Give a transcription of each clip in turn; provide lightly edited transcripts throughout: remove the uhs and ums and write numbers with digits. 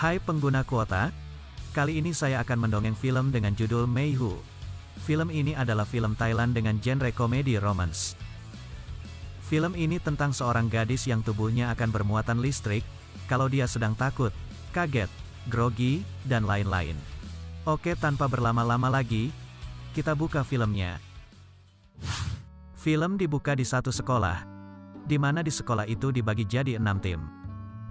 Hai pengguna kuota, kali ini saya akan mendongeng film dengan judul Mei Hu. Film ini adalah film Thailand dengan genre komedi romance. Film ini tentang seorang gadis yang tubuhnya akan bermuatan listrik, kalau dia sedang takut, kaget, grogi, dan lain-lain. Oke, tanpa berlama-lama lagi, kita buka filmnya. Film dibuka di satu sekolah, di mana di sekolah itu dibagi jadi 6 tim.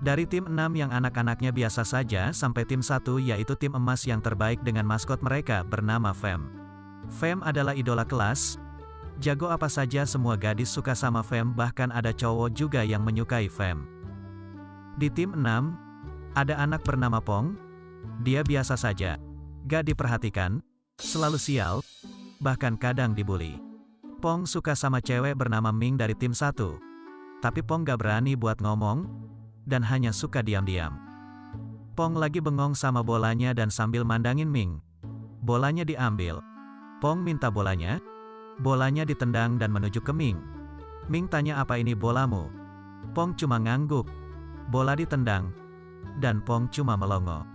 Dari tim 6 yang anak-anaknya biasa saja sampai tim 1 yaitu tim emas yang terbaik dengan maskot mereka bernama Fem. Fem adalah idola kelas. Jago apa saja semua gadis suka sama Fem, bahkan ada cowok juga yang menyukai Fem. Di tim 6, ada anak bernama Pong. Dia biasa saja, gak diperhatikan, selalu sial, bahkan kadang dibully. Pong suka sama cewek bernama Ming dari tim 1. Tapi Pong gak berani buat ngomong, dan hanya suka diam-diam. Pong lagi bengong sama bolanya dan sambil mandangin Ming. Bolanya diambil. Pong minta bolanya. Bolanya ditendang dan menuju ke Ming. Ming tanya, apa ini bolamu? Pong cuma ngangguk. Bola ditendang. Dan Pong cuma melongo.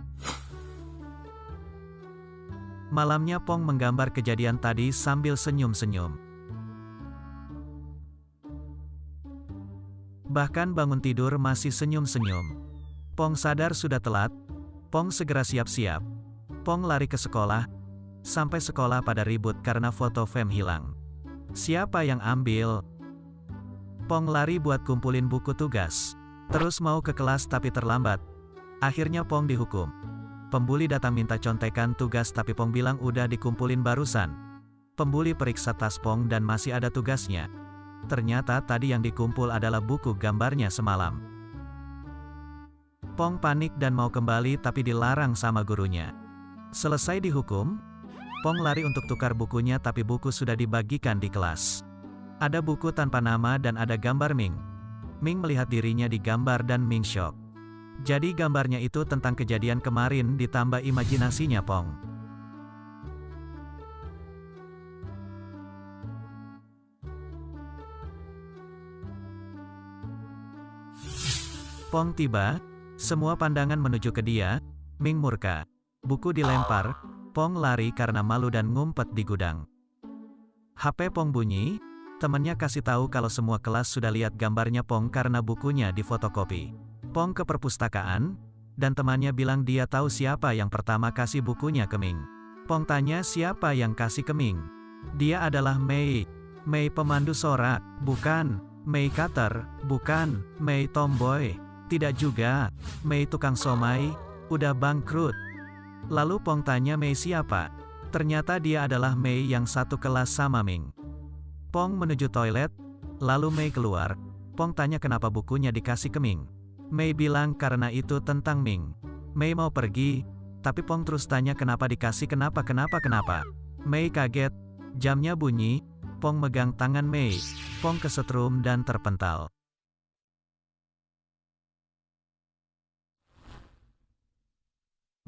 Malamnya Pong menggambar kejadian tadi sambil senyum-senyum. Bahkan bangun tidur masih senyum-senyum. Pong sadar sudah telat. Pong segera siap-siap. Pong lari ke sekolah. Sampai sekolah pada ribut karena foto Fem hilang. Siapa yang ambil? Pong lari buat kumpulin buku tugas. Terus mau ke kelas tapi terlambat. Akhirnya Pong dihukum. Pembuli datang minta contekan tugas tapi Pong bilang udah dikumpulin barusan. Pembuli periksa tas Pong dan masih ada tugasnya. Ternyata tadi yang dikumpul adalah buku gambarnya semalam. Pong panik dan mau kembali tapi dilarang sama gurunya. Selesai dihukum, Pong lari untuk tukar bukunya tapi buku sudah dibagikan di kelas. Ada buku tanpa nama dan ada gambar Ming. Ming melihat dirinya di gambar dan Ming shock. Jadi gambarnya itu tentang kejadian kemarin ditambah imajinasinya Pong. Pong tiba, semua pandangan menuju ke dia. Ming murka. Buku dilempar, Pong lari karena malu dan ngumpet di gudang. HP Pong bunyi, temannya kasih tahu kalau semua kelas sudah lihat gambarnya Pong karena bukunya difotokopi. Pong ke perpustakaan, dan temannya bilang dia tahu siapa yang pertama kasih bukunya ke Ming. Pong tanya siapa yang kasih ke Ming. Dia adalah Mei. Mei pemandu sorak, bukan. Mei cutter, bukan. Mei tomboy. Tidak juga. Mei tukang somai, udah bangkrut. Lalu Pong tanya Mei siapa? Ternyata dia adalah Mei yang satu kelas sama Ming. Pong menuju toilet, lalu Mei keluar. Pong tanya kenapa bukunya dikasih ke Ming. Mei bilang karena itu tentang Ming. Mei mau pergi, tapi Pong terus tanya kenapa dikasih, kenapa. Mei kaget, jamnya bunyi, Pong megang tangan Mei. Pong kesetrum dan terpental.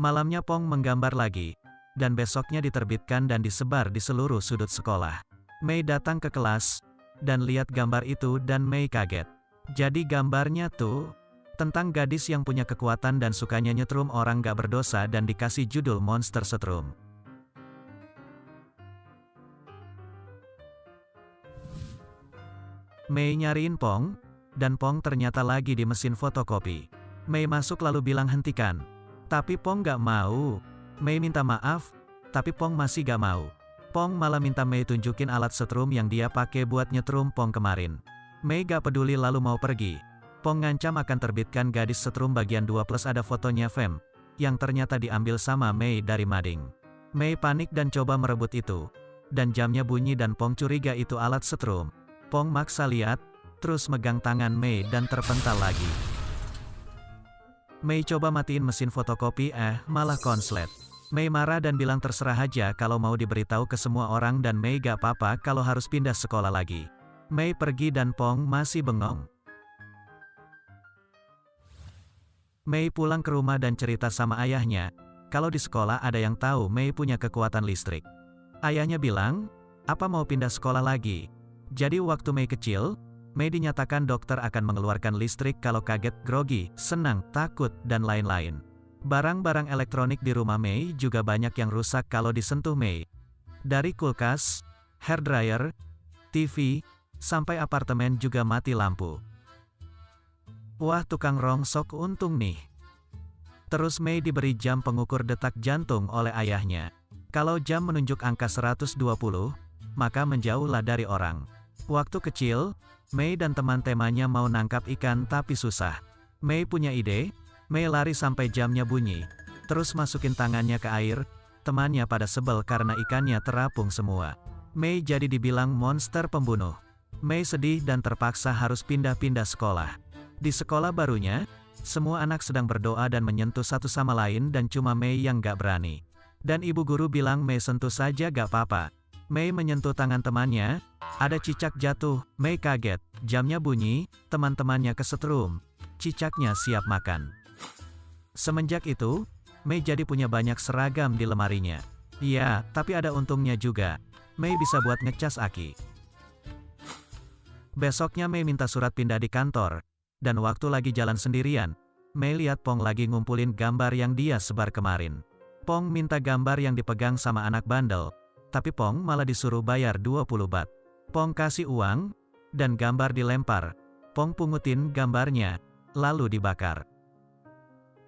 Malamnya Pong menggambar lagi, dan besoknya diterbitkan dan disebar di seluruh sudut sekolah. Mei datang ke kelas, dan lihat gambar itu dan Mei kaget. Jadi gambarnya tuh, tentang gadis yang punya kekuatan dan sukanya nyetrum orang gak berdosa dan dikasih judul Monster Setrum. Mei nyariin Pong, dan Pong ternyata lagi di mesin fotokopi. Mei masuk lalu bilang hentikan. Tapi Pong gak mau. Mei minta maaf, tapi Pong masih gak mau. Pong malah minta Mei tunjukin alat setrum yang dia pakai buat nyetrum Pong kemarin. Mei gak peduli lalu mau pergi. Pong ngancam akan terbitkan gadis setrum bagian 2 plus ada fotonya Fem, yang ternyata diambil sama Mei dari mading. Mei panik dan coba merebut itu. Dan jamnya bunyi dan Pong curiga itu alat setrum. Pong maksa lihat, terus megang tangan Mei dan terpental lagi. Mei coba matiin mesin fotokopi, malah konslet. Mei marah dan bilang terserah aja kalau mau diberitahu ke semua orang dan Mei gak apa-apa kalau harus pindah sekolah lagi. Mei pergi dan Pong masih bengong. Mei pulang ke rumah dan cerita sama ayahnya, kalau di sekolah ada yang tahu Mei punya kekuatan listrik. Ayahnya bilang, apa mau pindah sekolah lagi? Jadi waktu Mei kecil, Mei dinyatakan dokter akan mengeluarkan listrik kalau kaget, grogi, senang, takut, dan lain-lain. Barang-barang elektronik di rumah Mei juga banyak yang rusak kalau disentuh Mei. Dari kulkas, hairdryer, TV, sampai apartemen juga mati lampu. Wah, tukang rongsok untung nih. Terus Mei diberi jam pengukur detak jantung oleh ayahnya. Kalau jam menunjuk angka 120, maka menjauhlah dari orang. Waktu kecil, Mei dan teman-temannya mau nangkap ikan tapi susah. Mei punya ide. Mei lari sampai jamnya bunyi, terus masukin tangannya ke air. Temannya pada sebel karena ikannya terapung semua. Mei jadi dibilang monster pembunuh. Mei sedih dan terpaksa harus pindah-pindah sekolah. Di sekolah barunya, semua anak sedang berdoa dan menyentuh satu sama lain dan cuma Mei yang gak berani. Dan ibu guru bilang Mei sentuh saja gak apa-apa. Mei menyentuh tangan temannya, ada cicak jatuh. Mei kaget, jamnya bunyi, teman-temannya kesetrum. Cicaknya siap makan. Semenjak itu, Mei jadi punya banyak seragam di lemarinya. Iya, tapi ada untungnya juga. Mei bisa buat ngecas aki. Besoknya Mei minta surat pindah di kantor. Dan waktu lagi jalan sendirian, Mei lihat Pong lagi ngumpulin gambar yang dia sebar kemarin. Pong minta gambar yang dipegang sama anak bandel. Tapi Pong malah disuruh bayar 20 bat. Pong kasih uang, dan gambar dilempar. Pong pungutin gambarnya, lalu dibakar.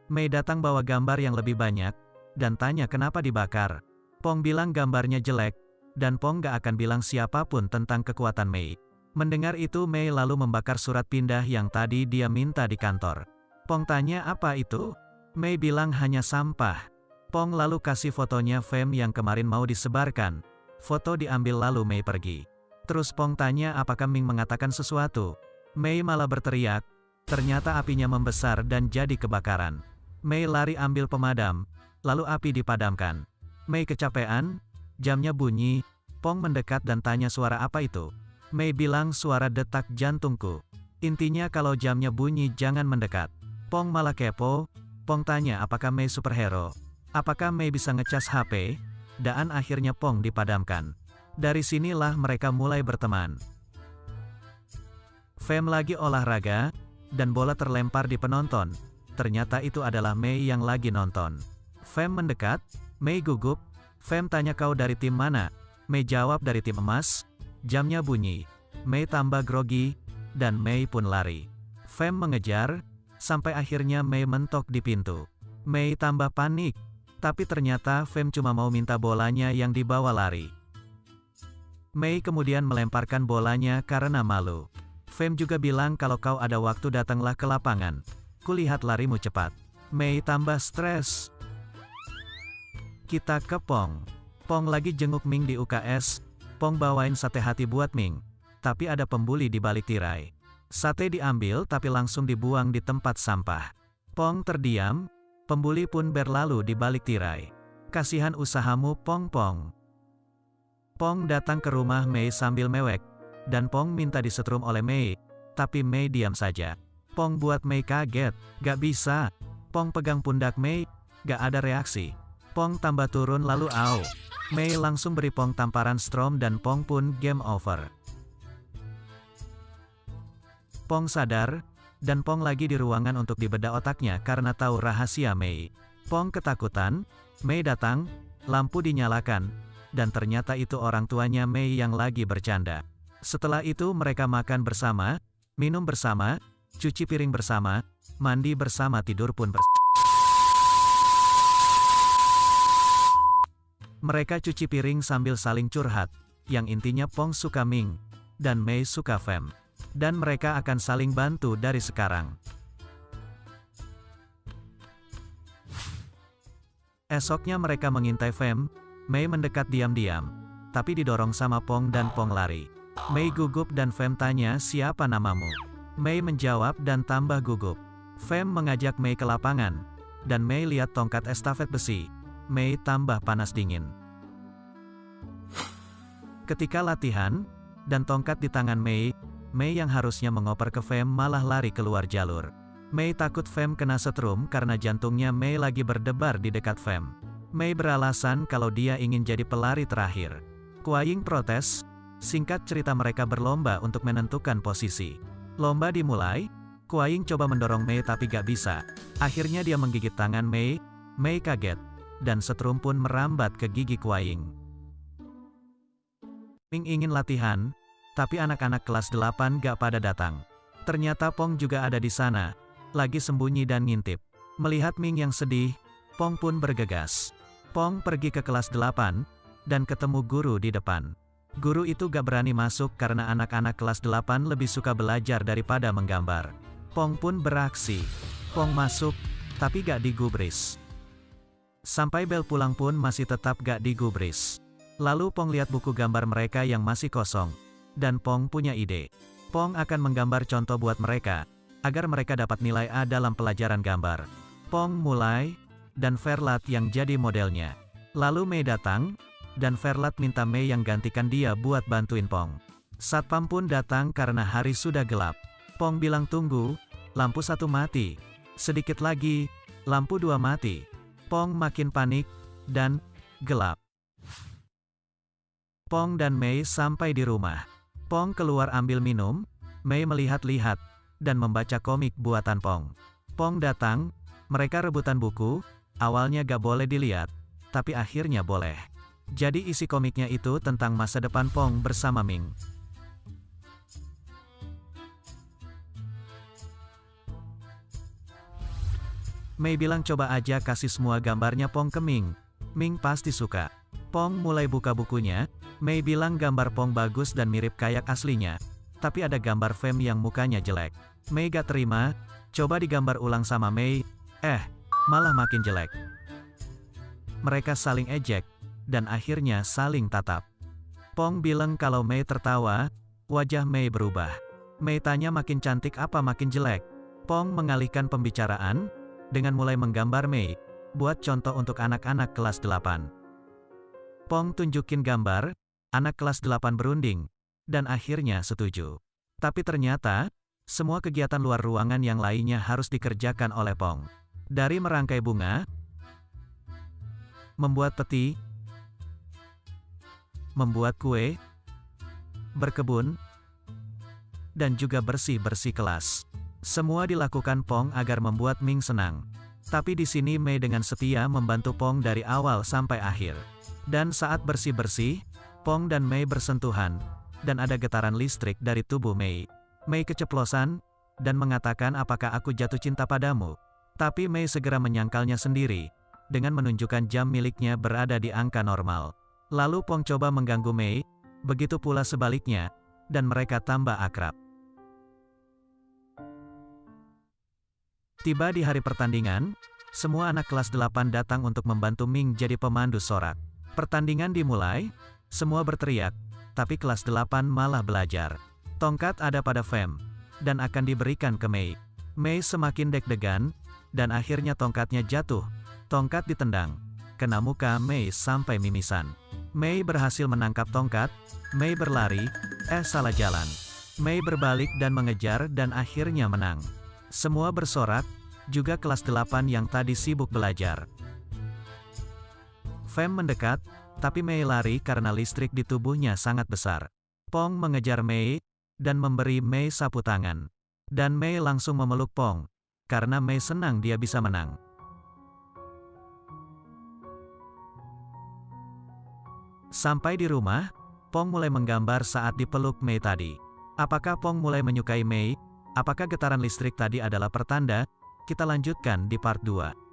Mei datang bawa gambar yang lebih banyak, dan tanya kenapa dibakar. Pong bilang gambarnya jelek, dan Pong gak akan bilang siapapun tentang kekuatan Mei. Mendengar itu Mei lalu membakar surat pindah yang tadi dia minta di kantor. Pong tanya apa itu? Mei bilang hanya sampah. Pong lalu kasih fotonya Fem yang kemarin mau disebarkan. Foto diambil lalu Mei pergi. Terus Pong tanya apakah Ming mengatakan sesuatu. Mei malah berteriak, ternyata apinya membesar dan jadi kebakaran. Mei lari ambil pemadam, lalu api dipadamkan. Mei kecapean, jamnya bunyi, Pong mendekat dan tanya suara apa itu. Mei bilang suara detak jantungku. Intinya kalau jamnya bunyi jangan mendekat. Pong malah kepo. Pong tanya apakah Mei superhero. Apakah Mei bisa ngecas HP? Dan akhirnya Pong dipadamkan. Dari sinilah mereka mulai berteman. Fem lagi olahraga, dan bola terlempar di penonton. Ternyata itu adalah Mei yang lagi nonton. Fem mendekat, Mei gugup. Fem tanya kau dari tim mana? Mei jawab dari tim emas. Jamnya bunyi. Mei tambah grogi, dan Mei pun lari. Fem mengejar, sampai akhirnya Mei mentok di pintu. Mei tambah panik, tapi ternyata Fem cuma mau minta bolanya yang dibawa lari. Mei kemudian melemparkan bolanya karena malu. Fem juga bilang kalau kau ada waktu datanglah ke lapangan. Kulihat larimu cepat. Mei tambah stres. Kita ke Pong. Pong lagi jenguk Ming di UKS. Pong bawain sate hati buat Ming. Tapi ada pembuli di balik tirai. Sate diambil tapi langsung dibuang di tempat sampah. Pong terdiam. Pembuli pun berlalu di balik tirai. Kasihan usahamu Pong Pong. Pong datang ke rumah Mei sambil mewek. Dan Pong minta disetrum oleh Mei. Tapi Mei diam saja. Pong buat Mei kaget, gak bisa. Pong pegang pundak Mei, gak ada reaksi. Pong tambah turun lalu au. Mei langsung beri Pong tamparan strom dan Pong pun game over. Pong sadar, dan Pong lagi di ruangan untuk dibedah otaknya karena tahu rahasia Mei. Pong ketakutan, Mei datang, lampu dinyalakan, dan ternyata itu orang tuanya Mei yang lagi bercanda. Setelah itu mereka makan bersama, minum bersama, cuci piring bersama, mandi bersama, tidur pun bersama. Mereka cuci piring sambil saling curhat, yang intinya Pong suka Ming, dan Mei suka Fem. Dan mereka akan saling bantu dari sekarang. Esoknya mereka mengintai Fem, Mei mendekat diam-diam, tapi didorong sama Pong dan Pong lari. Mei gugup dan Fem tanya siapa namamu. Mei menjawab dan tambah gugup. Fem mengajak Mei ke lapangan, dan Mei lihat tongkat estafet besi. Mei tambah panas dingin. Ketika latihan, dan tongkat di tangan Mei, Mei yang harusnya mengoper ke Fem malah lari keluar jalur. Mei takut Fem kena setrum karena jantungnya Mei lagi berdebar di dekat Fem. Mei beralasan kalau dia ingin jadi pelari terakhir. Kuaying protes. Singkat cerita mereka berlomba untuk menentukan posisi. Lomba dimulai, Kuaing coba mendorong Mei tapi gak bisa. Akhirnya dia menggigit tangan Mei. Mei kaget, dan setrum pun merambat ke gigi Kuaing. Ming ingin latihan, tapi anak-anak kelas 8 gak pada datang. Ternyata Pong juga ada di sana, lagi sembunyi dan ngintip. Melihat Ming yang sedih, Pong pun bergegas. Pong pergi ke kelas 8, dan ketemu guru di depan. Guru itu gak berani masuk karena anak-anak kelas 8 lebih suka belajar daripada menggambar. Pong pun beraksi. Pong masuk, tapi gak digubris. Sampai bel pulang pun masih tetap gak digubris. Lalu Pong lihat buku gambar mereka yang masih kosong. Dan Pong punya ide. Pong akan menggambar contoh buat mereka, agar mereka dapat nilai A dalam pelajaran gambar. Pong mulai, dan Verlat yang jadi modelnya. Lalu Mei datang, dan Verlat minta Mei yang gantikan dia buat bantuin Pong. Satpam pun datang karena hari sudah gelap. Pong bilang tunggu, lampu 1 mati. Sedikit lagi, lampu 2 mati. Pong makin panik, dan gelap. Pong dan Mei sampai di rumah. Pong keluar ambil minum, Mei melihat-lihat, dan membaca komik buatan Pong. Pong datang, mereka rebutan buku, awalnya gak boleh dilihat, tapi akhirnya boleh. Jadi isi komiknya itu tentang masa depan Pong bersama Ming. Mei bilang coba aja kasih semua gambarnya Pong ke Ming. Ming pasti suka. Pong mulai buka bukunya, Mei bilang gambar Pong bagus dan mirip kayak aslinya. Tapi ada gambar Fem yang mukanya jelek. Mei gak terima, coba digambar ulang sama Mei, malah makin jelek. Mereka saling ejek, dan akhirnya saling tatap. Pong bilang kalau Mei tertawa, wajah Mei berubah. Mei tanya makin cantik apa makin jelek. Pong mengalihkan pembicaraan, dengan mulai menggambar Mei, buat contoh untuk anak-anak kelas 8. Pong tunjukin gambar, anak kelas 8 berunding, dan akhirnya setuju. Tapi ternyata, semua kegiatan luar ruangan yang lainnya harus dikerjakan oleh Pong. Dari merangkai bunga, membuat peti, membuat kue, berkebun, dan juga bersih-bersih kelas. Semua dilakukan Pong agar membuat Ming senang. Tapi di sini Mei dengan setia membantu Pong dari awal sampai akhir. Dan saat bersih-bersih, Pong dan Mei bersentuhan, dan ada getaran listrik dari tubuh Mei. Mei keceplosan, dan mengatakan apakah aku jatuh cinta padamu. Tapi Mei segera menyangkalnya sendiri, dengan menunjukkan jam miliknya berada di angka normal. Lalu Pong coba mengganggu Mei, begitu pula sebaliknya, dan mereka tambah akrab. Tiba di hari pertandingan, semua anak kelas 8 datang untuk membantu Ming jadi pemandu sorak. Pertandingan dimulai, semua berteriak, tapi kelas 8 malah belajar. Tongkat ada pada Fem, dan akan diberikan ke Mei. Mei semakin deg-degan, dan akhirnya tongkatnya jatuh. Tongkat ditendang, kena muka Mei sampai mimisan. Mei berhasil menangkap tongkat, Mei berlari, salah jalan. Mei berbalik dan mengejar dan akhirnya menang. Semua bersorak, juga kelas 8 yang tadi sibuk belajar. Fem mendekat, tapi Mei lari karena listrik di tubuhnya sangat besar. Pong mengejar Mei, dan memberi Mei sapu tangan. Dan Mei langsung memeluk Pong, karena Mei senang dia bisa menang. Sampai di rumah, Pong mulai menggambar saat dipeluk Mei tadi. Apakah Pong mulai menyukai Mei? Apakah getaran listrik tadi adalah pertanda? Kita lanjutkan di part 2.